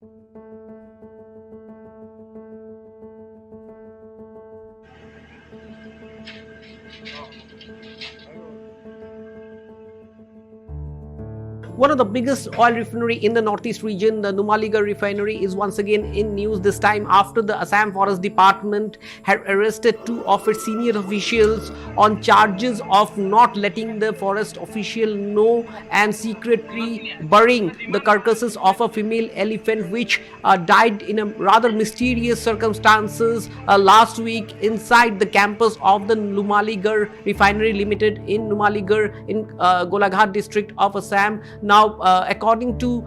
One of the biggest oil refinery in the northeast region, the Numaligarh refinery, is once again in news, this time after the Assam Forest Department had arrested two of its senior officials on charges of not letting the forest official know and secretly burying the carcasses of a female elephant which died in a rather mysterious circumstances last week inside the campus of the Numaligarh Refinery Limited in Numaligarh in Golaghat district of Assam. Now, according to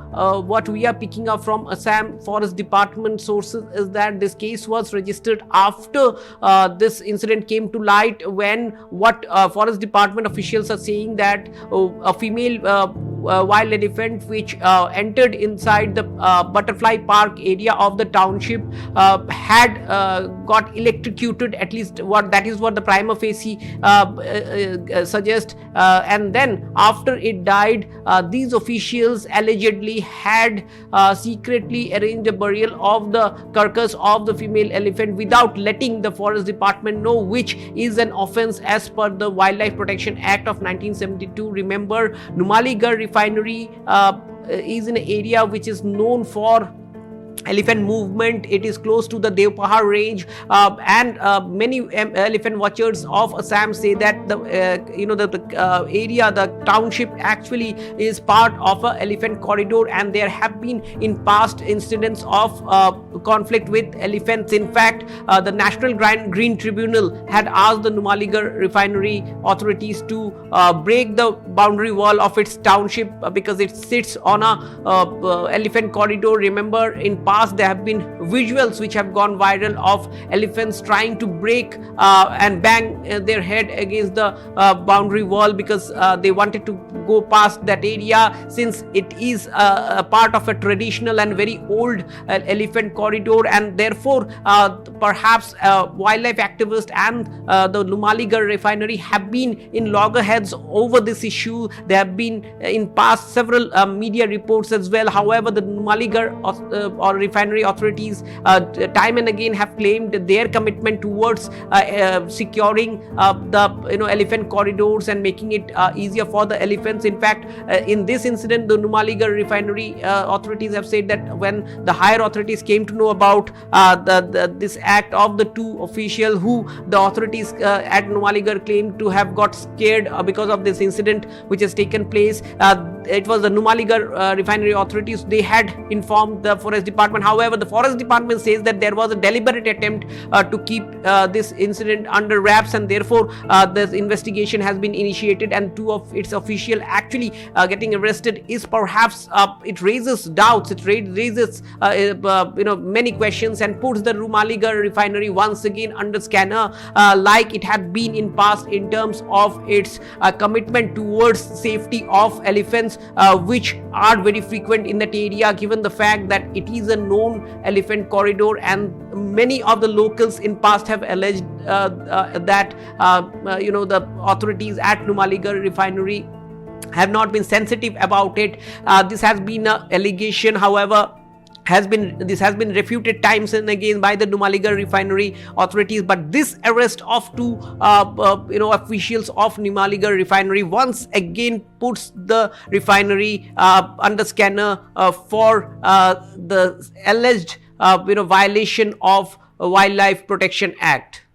what we are picking up from Assam Forest Department sources, is that this case was registered after this incident came to light, when what Forest Department officials are saying that a female wild elephant which entered inside the butterfly park area of the township had got electrocuted, at least that is what the prima facie suggests, and then after it died, these officials allegedly had secretly arranged a burial of the carcass of the female elephant without letting the Forest Department know, which is an offense as per the Wildlife Protection Act of 1972. Remember, Numaligarh refinery is in an area which is known for elephant movement. It is close to the Devpahar range, and many elephant watchers of Assam say that the area, the township actually is part of a elephant corridor, and there have been in past incidents of conflict with elephants. In fact, the National Green Tribunal had asked the Numaligarh refinery authorities to break the boundary wall of its township because it sits on a elephant corridor. Remember, in past there have been visuals which have gone viral of elephants trying to break and bang their head against the boundary wall because they wanted to go past that area, since it is a part of a traditional and very old elephant corridor, and therefore perhaps wildlife activists and the Numaligarh refinery have been in loggerheads over this issue. There have been in past several media reports as well. However, the Numaligarh or refinery authorities time and again have claimed their commitment towards securing the elephant corridors and making it easier for the elephants. In fact, in this incident, the Numaligarh refinery authorities have said that when the higher authorities came to know about this act of the two officials who the authorities at Numaligarh claimed to have got scared because of this incident which has taken place, it was the Numaligarh refinery authorities, they had informed the Forest Department. However, the Forest Department says that there was a deliberate attempt to keep this incident under wraps, and therefore this investigation has been initiated, and two of its officials actually getting arrested is perhaps it raises doubts, it raises many questions, and puts the Numaligarh refinery once again under scanner like it had been in past in terms of its commitment towards safety of elephants which are very frequent in that area, given the fact that it is a known elephant corridor, and many of the locals in past have alleged that the authorities at Numaligarh refinery have not been sensitive about it. This has been an allegation, however, this has been refuted times and again by the Numaligarh refinery authorities. But this arrest of two officials of Numaligarh refinery once again puts the refinery under scanner for the alleged violation of Wildlife Protection Act.